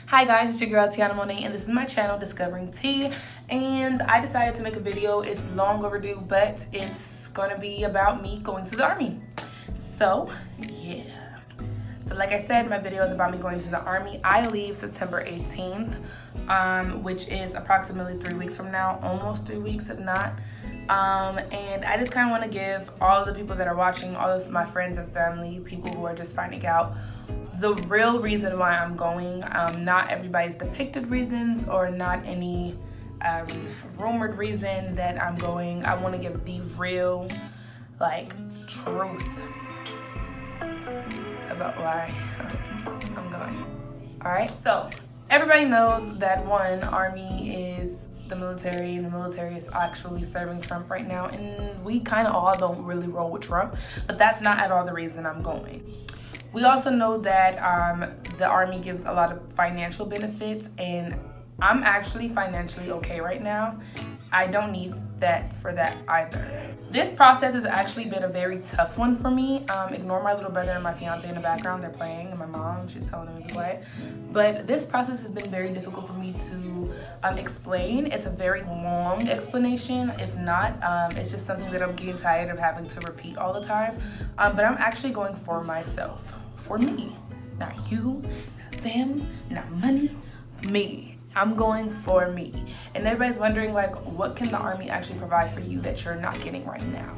Hi guys, it's your girl Teouna Monae, and this is my channel Discovering Tea. And I decided to make a video. It's long overdue, but it's gonna be about me going to the army. So yeah, so like I said, my video is about me going to the army. I leave September 18th, which is approximately 3 weeks from now, almost 3 weeks if not. And I just kind of want to give all of the people that are watching, all of my friends and family, people who are just finding out, the real reason why I'm going. Not everybody's depicted reasons or not any rumored reason that I'm going. I want to give the real, like, truth about why I'm going. Alright, so everybody knows that one, army is the military, and the military is actually serving Trump right now, and we kind of all don't really roll with Trump, but that's not at all the reason I'm going. We also know that the army gives a lot of financial benefits, and I'm actually financially okay right now. I don't need that for that either. This process has actually been a very tough one for me. Ignore my little brother and my fiance in the background. They're playing, and my mom, she's telling them to be quiet. But this process has been very difficult for me to explain. It's a very long explanation. If not, it's just something that I'm getting tired of having to repeat all the time. But I'm actually going for myself. For me, not you, not them, not money, me. I'm going for me. And everybody's wondering, like, what can the army actually provide for you that you're not getting right now?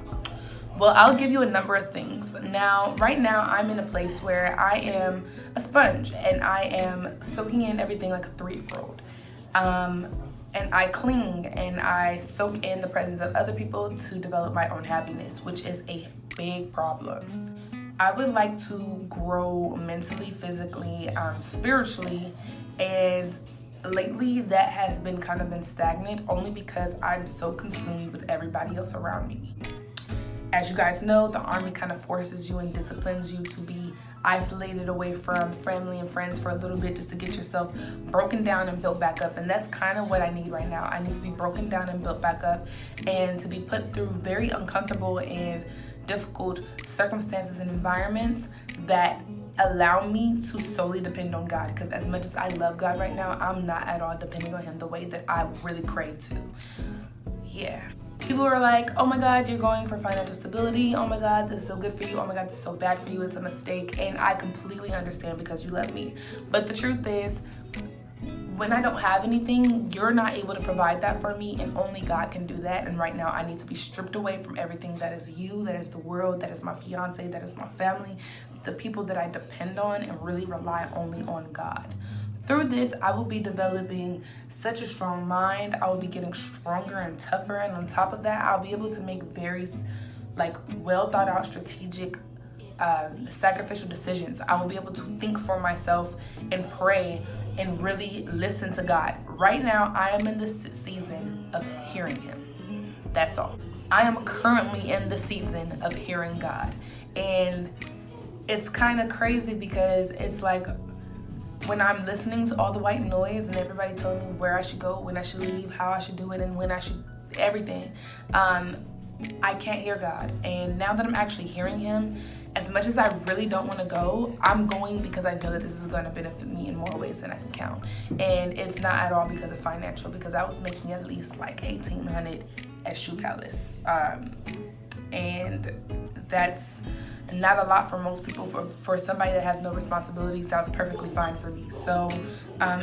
Well, I'll give you a number of things. Now, right now, I'm in a place where I am a sponge and I am soaking in everything like a 3-year-old. And I cling and I soak in the presence of other people to develop my own happiness, which is a big problem. I would like to grow mentally, physically, spiritually, and lately that has been kind of stagnant only because I'm so consumed with everybody else around me. As you guys know, the army kind of forces you and disciplines you to be isolated away from family and friends for a little bit just to get yourself broken down and built back up. And that's kind of what I need right now. I need to be broken down and built back up, and to be put through very uncomfortable and difficult circumstances and environments that allow me to solely depend on God. Because as much as I love God right now, I'm not at all depending on him the way that I really crave to. Yeah. People are like, oh my God, you're going for financial stability. Oh my God, this is so good for you. Oh my God, this is so bad for you. It's a mistake. And I completely understand because you love me. But the truth is, when I don't have anything, you're not able to provide that for me, and only God can do that. And right now I need to be stripped away from everything that is you, that is the world, that is my fiance, that is my family, the people that I depend on, and really rely only on God. Through this, I will be developing such a strong mind. I will be getting stronger and tougher, and on top of that, I'll be able to make very well thought out strategic sacrificial decisions. I will be able to think for myself and pray and really listen to God. Right now, I am in this season of hearing him. That's all. I am currently in the season of hearing God. And it's kind of crazy because it's like when I'm listening to all the white noise and everybody telling me where I should go, when I should leave, how I should do it, and when I should, everything, I can't hear God. And now that I'm actually hearing him, as much as I really don't want to go, I'm going because I know that this is going to benefit me in more ways than I can count. And it's not at all because of financial, because I was making at least like $1,800 at Shoe Palace. And that's not a lot for most people. For somebody that has no responsibilities, that was perfectly fine for me. So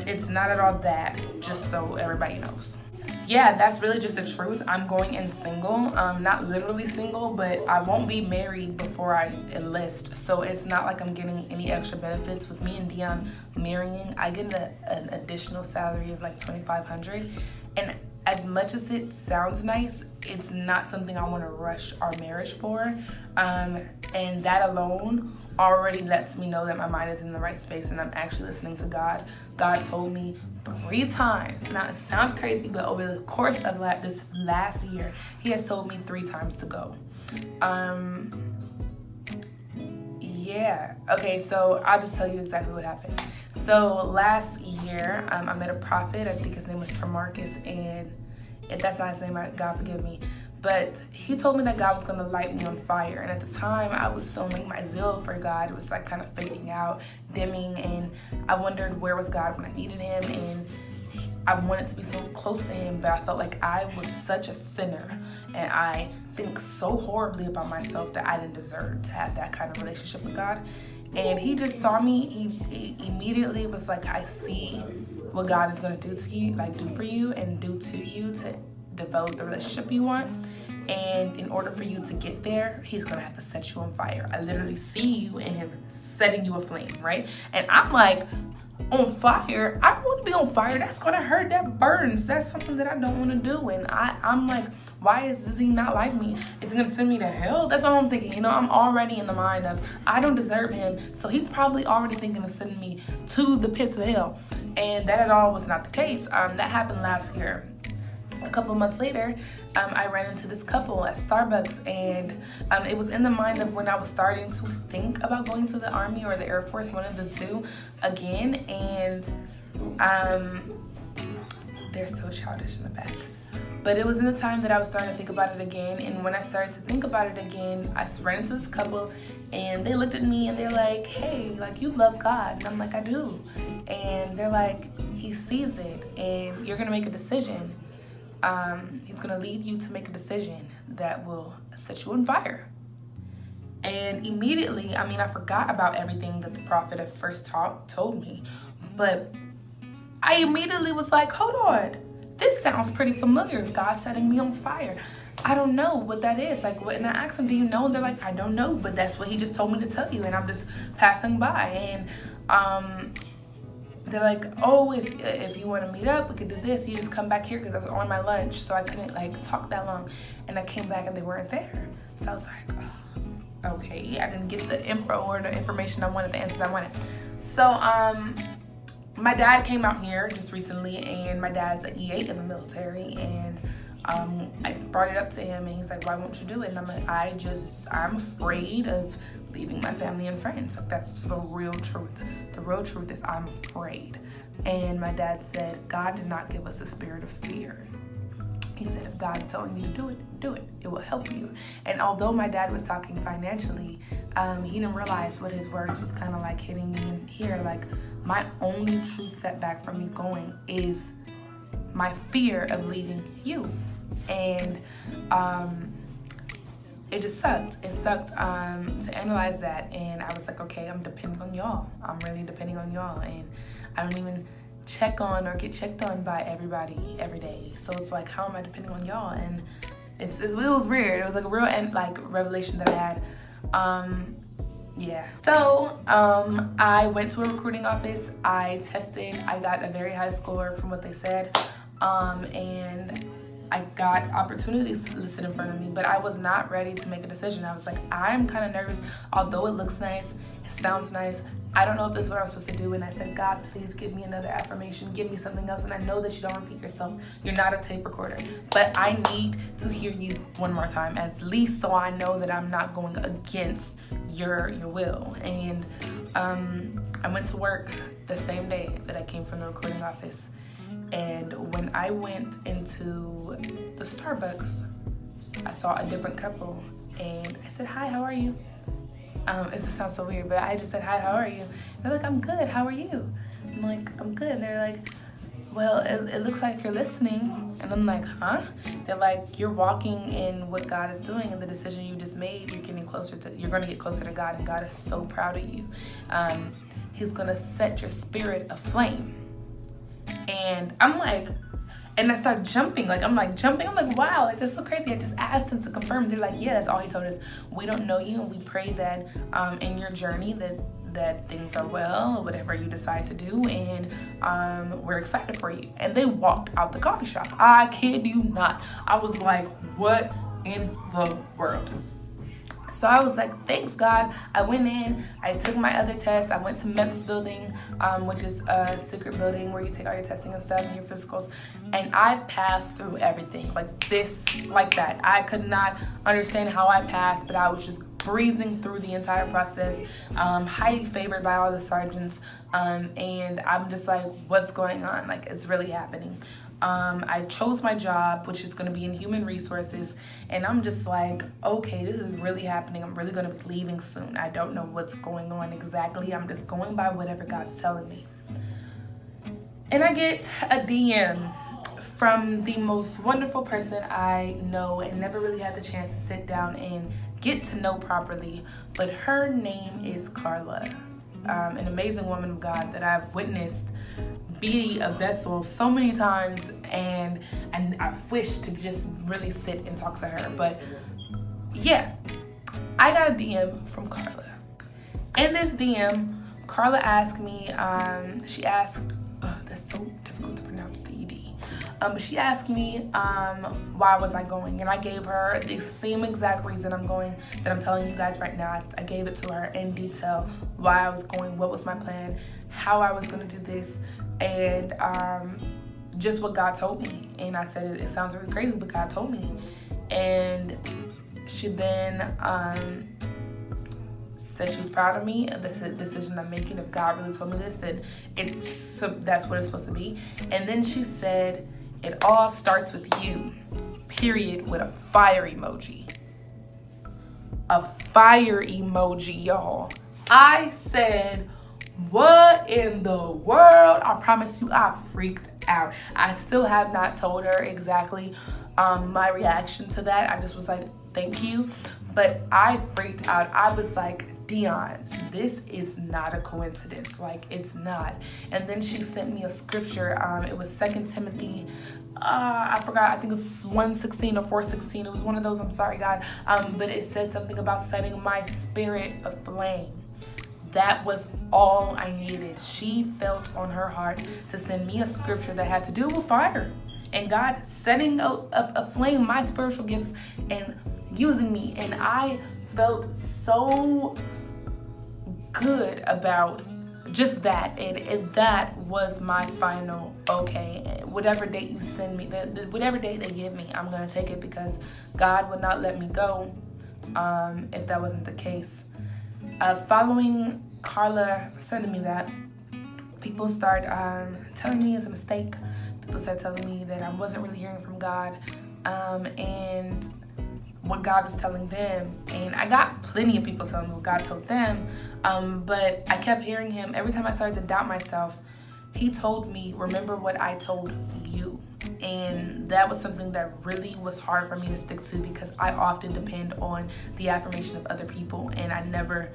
it's not at all that, just so everybody knows. Yeah, that's really just the truth. I'm going in single, not literally single, but I won't be married before I enlist. So it's not like I'm getting any extra benefits. With me and Dion marrying, I get an additional salary of like $2,500. And as much as it sounds nice, it's not something I want to rush our marriage for. And that alone already lets me know that my mind is in the right space and I'm actually listening to God. God told me 3 times. Now, it sounds crazy, but over the course of this last year, he has told me 3 times to go. Yeah. Okay, so I'll just tell you exactly what happened. So last year, I met a prophet. I think his name was Marcus, and if that's not his name, God forgive me. But he told me that God was going to light me on fire. And at the time, I was feeling like my zeal for God was like kind of fading out, dimming. And I wondered where was God when I needed him. And I wanted to be so close to him, but I felt like I was such a sinner. And I think so horribly about myself that I didn't deserve to have that kind of relationship with God. And he just saw me. He immediately was like, I see what God is going to do to you, like do for you and do to you to develop the relationship you want. And in order for you to get there, he's gonna have to set you on fire. I literally see you in him setting you aflame, right? And I'm like, on fire? I don't want to be on fire. That's gonna hurt. That burns. That's something that I don't want to do. And I'm like, does he not like me? Is he gonna send me to hell? That's all I'm thinking. You know, I'm already in the mind of I don't deserve him, so he's probably already thinking of sending me to the pits of hell. And that at all was not the case. That happened last year. A couple months later, I ran into this couple at Starbucks, and it was in the mind of when I was starting to think about going to the Army or the Air Force, one of the two, again. And they're so childish in the back. But it was in the time that I was starting to think about it again. And when I started to think about it again, I ran into this couple, and they looked at me and they're like, hey, like, you love God. And I'm like, I do. And they're like, he sees it, and you're gonna make a decision. He's gonna lead you to make a decision that will set you on fire. And immediately, I forgot about everything that the prophet at first told me, but I immediately was like, hold on, this sounds pretty familiar. God setting me on fire. I don't know what that is. Like, what? And I asked them, do you know? And they're like, I don't know, but that's what he just told me to tell you, and I'm just passing by. And they're like, oh, if you want to meet up, we could do this. You just come back here, because I was on my lunch, so I couldn't like talk that long. And I came back and they weren't there. So I was like, oh, okay, I didn't get the info or the information I wanted, the answers I wanted. So my dad came out here just recently, and my dad's an E8 in the military, and I brought it up to him, and he's like, why won't you do it? And I'm like, I'm afraid of leaving my family and friends. Like, that's the real truth. The real truth is I'm afraid. And my dad said, God did not give us the spirit of fear. He said, if God's telling you to do it, do it. It will help you. And although my dad was talking financially, he didn't realize what his words was kind of like hitting me in here. Like, my only true setback from me going is my fear of leaving you. And it just sucked. It sucked to analyze that. And I was like, okay, I'm depending on y'all. I'm really depending on y'all. And I don't even check on or get checked on by everybody every day. So it's like, how am I depending on y'all? And it was weird. It was like a real revelation that I had. Yeah. So I went to a recruiting office. I tested. I got a very high score from what they said. And I got opportunities listed in front of me, but I was not ready to make a decision. I was like, I'm kind of nervous. Although it looks nice, it sounds nice, I don't know if this is what I'm supposed to do. And I said, God, please give me another affirmation. Give me something else. And I know that you don't repeat yourself. You're not a tape recorder. But I need to hear you one more time, at least so I know that I'm not going against your will. And I went to work the same day that I came from the recruiting office. And when I went into the Starbucks, I saw a different couple. And I said, hi, how are you? It sounds so weird, but I just said, hi, how are you? And they're like, I'm good, how are you? I'm like, I'm good. And they're like, well, it looks like you're listening. And I'm like, huh? They're like, you're walking in what God is doing, and the decision you just made, you're going to get closer to God, and God is so proud of you. He's going to set your spirit aflame. And I'm like, and I start jumping, I'm like, wow, like, that's so crazy. I just asked him to confirm. They're like, yeah, that's all he told us. We don't know you, and we pray that in your journey that things are well, or whatever you decide to do, and we're excited for you. And they walked out the coffee shop. I kid you not. I was like, what in the world? So I was like, thanks God. I went in, I took my other test. I went to MEPS building, which is a secret building where you take all your testing and stuff and your physicals. And I passed through everything like that. I could not understand how I passed, but I was just breezing through the entire process, highly favored by all the sergeants. And I'm just like, what's going on? Like, it's really happening. I chose my job, which is going to be in human resources, and I'm just like, okay, this is really happening. I'm really going to be leaving soon. I don't know what's going on exactly. I'm just going by whatever God's telling me. And I get a DM from the most wonderful person I know and never really had the chance to sit down and get to know properly, but her name is Carla, an amazing woman of God that I've witnessed be a vessel so many times, and I wish to just really sit and talk to her. But yeah, I got a DM from Carla. In this DM, Carla asked me, she asked, that's so difficult to pronounce, the ED. But she asked me why was I going, and I gave her the same exact reason I'm going that I'm telling you guys right now. I gave it to her in detail, why I was going, what was my plan, how I was going to do this, and just what God told me. And I said, it sounds really crazy, but God told me. And she then said she was proud of me, the decision I'm making. If God really told me this, then that's what it's supposed to be. And then she said, it all starts with you, period, with a fire emoji. A fire emoji, y'all. I said, what in the world? I promise you, I freaked out. I still have not told her exactly my reaction to that. I just was like, thank you. But I freaked out. I was like, Dion, this is not a coincidence. Like, it's not. And then she sent me a scripture. It was 2 Timothy. I forgot. I think it was 1:16 or 4:16. It was one of those. I'm sorry, God. But it said something about setting my spirit aflame. That was all I needed. She felt on her heart to send me a scripture that had to do with fire. And God setting aflame my spiritual gifts and using me. And I felt so good about just that. And that was my final okay. Whatever date you send me, whatever date they give me, I'm going to take it, because God would not let me go if that wasn't the case. Following Carla sending me that, people start telling me it's a mistake. People start telling me that I wasn't really hearing from God, and what God was telling them. And I got plenty of people telling me what God told them, but I kept hearing him. Every time I started to doubt myself, he told me, remember what I told you. And that was something that really was hard for me to stick to, because I often depend on the affirmation of other people, and I never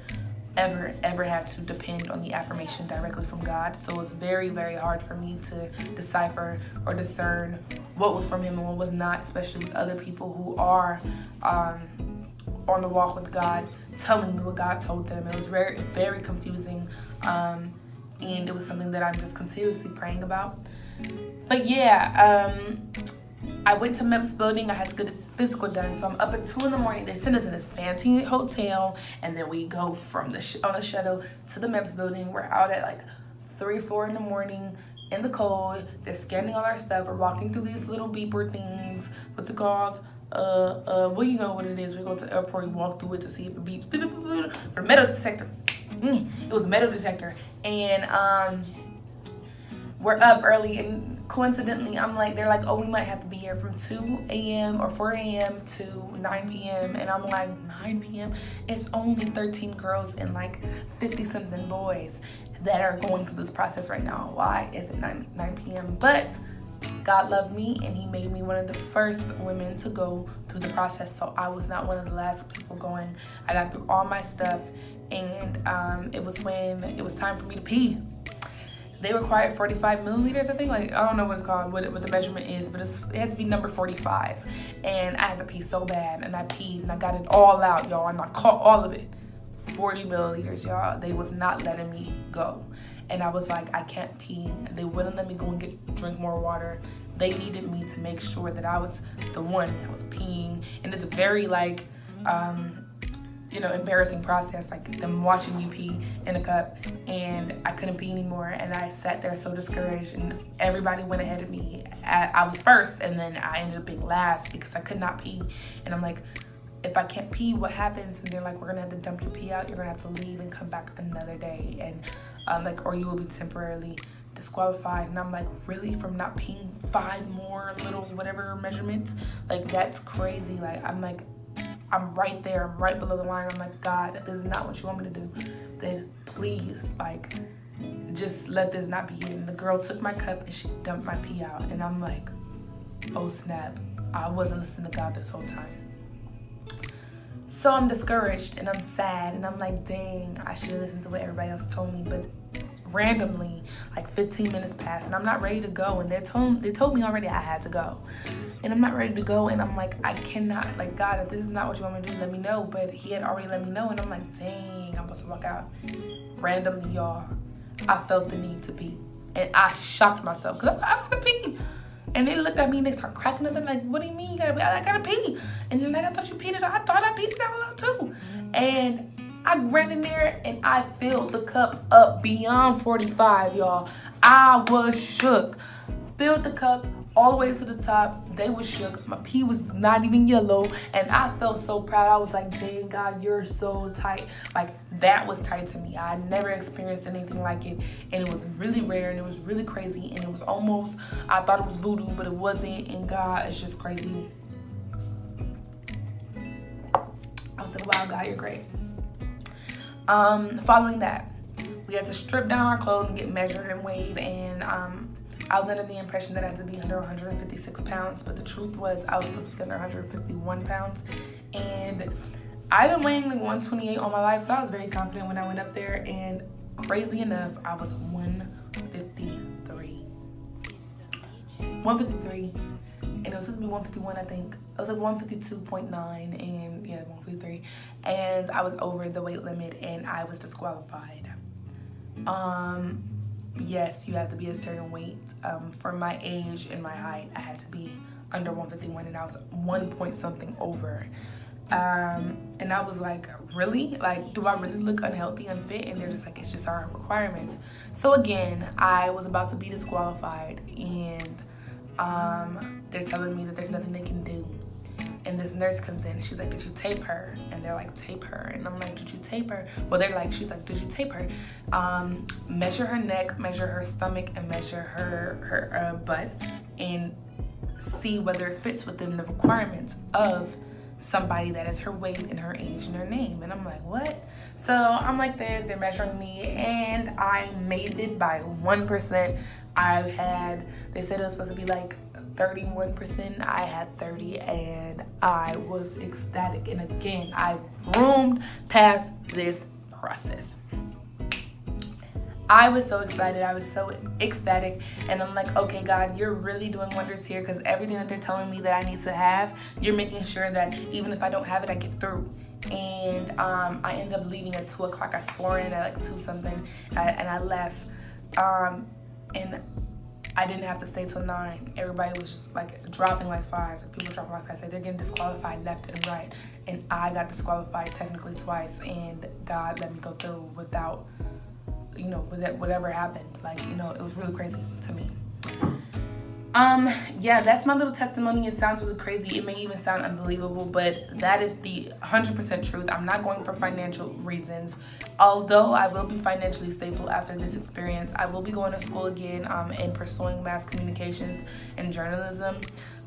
ever had to depend on the affirmation directly from God. So it was very, very hard for me to decipher or discern what was from him and what was not, especially with other people who are on the walk with God telling me what God told them. It was very, very confusing, and it was something that I'm just continuously praying about. But yeah, I went to MEPS building. I had to get a physical done, so I'm up at 2 a.m. They send us in this fancy hotel, and then we go from on a shuttle to the MEPS building. We're out at like 3, 4 in the morning in the cold. They're scanning all our stuff. We're walking through these little beeper things. What's it called? Well, you know what it is. We go to the airport, you walk through it to see if it beeps. For metal detector. It was a metal detector. And we're up early, and coincidentally, they're like, oh, we might have to be here from 2 a.m. or 4 a.m. to 9 p.m. And I'm like, 9 p.m.? It's only 13 girls and like 50-something boys that are going through this process right now. Why is it 9 p.m.? But God loved me, and he made me one of the first women to go through the process. So I was not one of the last people going. I got through all my stuff, and it was when it was time for me to pee. They required 45 milliliters, I think. Like, I don't know what it's called, what the measurement is, but it had to be number 45. And I had to pee so bad, and I peed, and I got it all out, y'all, and I caught all of it. 40 milliliters, y'all. They was not letting me go. And I was like, I can't pee. They wouldn't let me go and drink more water. They needed me to make sure that I was the one that was peeing. And it's very, like, embarrassing process, like them watching you pee in a cup, and I couldn't pee anymore, and I sat there so discouraged, and everybody went ahead of me. I was first, and then I ended up being last because I could not pee, and I'm like, if I can't pee, what happens? And they're like, we're gonna have to dump your pee out, you're gonna have to leave and come back another day, and or you will be temporarily disqualified. And I'm like, really? From not peeing 5 more little whatever measurements? Like, that's crazy. Like, I'm right there, I'm right below the line. I'm like, God, this is not what you want me to do. Then please, like, just let this not be it. And the girl took my cup and she dumped my pee out. And I'm like, oh snap, I wasn't listening to God this whole time. So I'm discouraged and I'm sad and I'm like, dang, I should have listened to what everybody else told me. But randomly, like 15 minutes passed and I'm not ready to go. And they told me already I had to go. And I'm not ready to go. And I'm like, I cannot, like, God, if this is not what you want me to do, let me know. But he had already let me know. And I'm like, dang, I'm supposed to walk out. Randomly, y'all, I felt the need to pee. And I shocked myself because I gotta pee. And they looked at me and they start cracking up. They're like, what do you mean you gotta pee? I gotta pee. And they're like, I thought you peed it out. I thought I peed it out loud too. And I ran in there and I filled the cup up beyond 45, y'all. I was shook. Filled the cup all the way to the top. They was shook. My pee was not even yellow. And I felt so proud. I was like, dang, God, you're so tight. Like, that was tight to me. I never experienced anything like it. And it was really rare and it was really crazy. And it was almost, I thought it was voodoo, but it wasn't. And God, it's just crazy. I was like, wow, God, you're great. Following that, we had to strip down our clothes and get measured and weighed. And I was under the impression that I had to be under 156 pounds, but the truth was I was supposed to be under 151 pounds. And I've been weighing like 128 all my life, so I was very confident when I went up there. And crazy enough, I was 153. 153. And it was supposed to be 151, I think. It was like 152.9 and yeah, 153. And I was over the weight limit and I was disqualified. Yes, you have to be a certain weight. For my age and my height, I had to be under 151 and I was 1 point something over. And I was like, really? Like, do I really look unhealthy, unfit? And they're just like, it's just our requirements. So again, I was about to be disqualified and they're telling me that there's nothing they can do. And this nurse comes in and she's like, did you tape her? And they're like, tape her? And I'm like, did you tape her? Well, they're like, she's like, did you tape her? Measure her neck, measure her stomach, and measure her butt and see whether it fits within the requirements of somebody that is her weight and her age and her name. And I'm like, what? So I'm like this, they're measuring me and I made it by 1%. They said it was supposed to be like 31%. I had 30 and I was ecstatic. And again, I zoomed past this process. I was so excited. I was so ecstatic. And I'm like, okay, God, you're really doing wonders here because everything that they're telling me that I need to have, you're making sure that even if I don't have it, I get through. And I ended up leaving at 2 o'clock. I swore in at like 2 something and I left. And I didn't have to stay till 9. Everybody was just like dropping like flies. People dropping like flies. Like, they're getting disqualified left and right. And I got disqualified technically twice. And God let me go through without, whatever happened. Like, it was really crazy to me. Yeah, that's my little testimony. It sounds really crazy. It may even sound unbelievable, but that is the 100% truth. I'm not going for financial reasons. Although I will be financially stable after this experience, I will be going to school again and pursuing mass communications and journalism.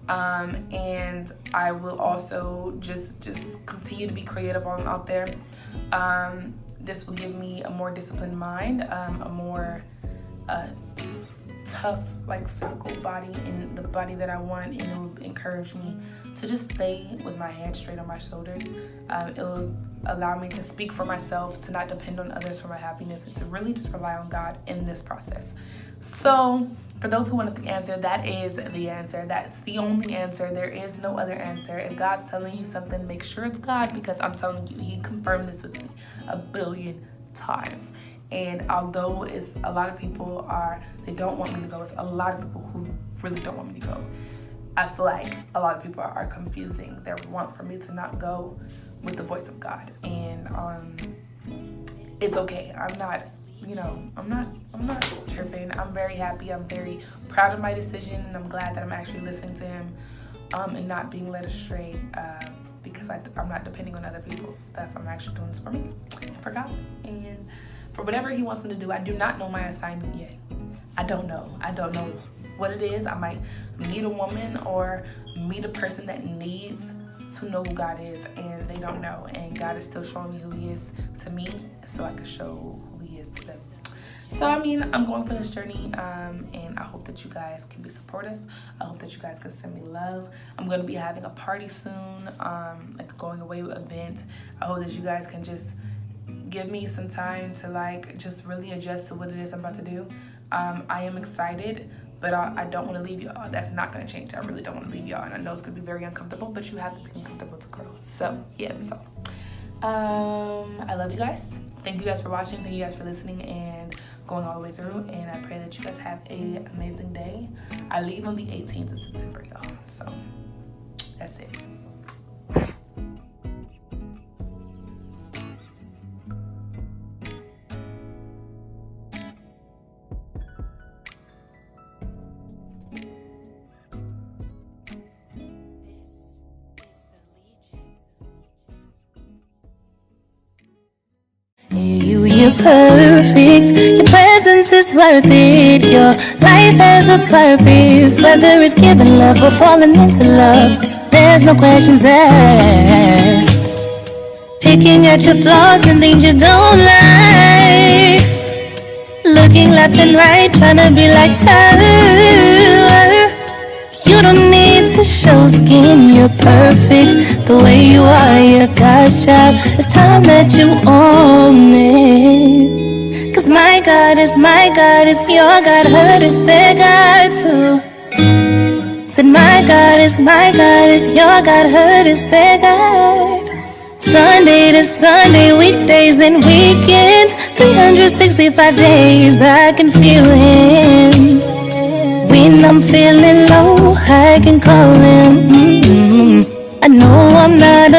And I will also just continue to be creative out there. This will give me a more disciplined mind, a more tough, like, physical body and the body that I want, and it will encourage me to just stay with my head straight on my shoulders. It will allow me to speak for myself, to not depend on others for my happiness, and to really just rely on God in this process. So for those who wanted the answer, that is the answer. That's the only answer. There is no other answer. If God's telling you something, make sure it's God, because I'm telling you, he confirmed this with me 1 billion times. And although it's a lot of people they don't want me to go, it's a lot of people who really don't want me to go. I feel like a lot of people are confusing their want for me to not go with the voice of God. And it's okay. I'm not tripping. I'm very happy. I'm very proud of my decision, and I'm glad that I'm actually listening to him and not being led astray because I'm not depending on other people's stuff. I'm actually doing this for me and for God and for whatever he wants me to do. I do not know my assignment yet. I don't know what it is. I might meet a woman or meet a person that needs to know who God is, and they don't know, and God is still showing me who he is to me so I can show who he is to them. So I mean, I'm going for this journey, and I hope that you guys can be supportive. I hope that you guys can send me love. I'm going to be having a party soon, like a going away event. I hope that you guys can just give me some time to like just really adjust to what it is I'm about to do. I am excited, but I don't want to leave y'all. That's not going to change. I really don't want to leave y'all, and I know it's going to be very uncomfortable, but you have to be uncomfortable to grow. So yeah, that's all. I love you guys. Thank you guys for watching. Thank you guys for listening and going all the way through, and I pray that you guys have an amazing day. I leave on the 18th of September, y'all. So that's it. You're perfect, your presence is worth it. Your life has a purpose, whether it's giving love or falling into love. There's no questions asked. Picking at your flaws and things you don't like. Looking left and right, trying to be like her. You don't need to show skin, you're perfect the way you are, you're God's child. It's time that you own it. Cause my God is your God, hurt is their God too. Said my God is your God, hurt is their God. Sunday to Sunday, weekdays and weekends, 365 days I can feel him. When I'm feeling low, I can call him. I know I'm not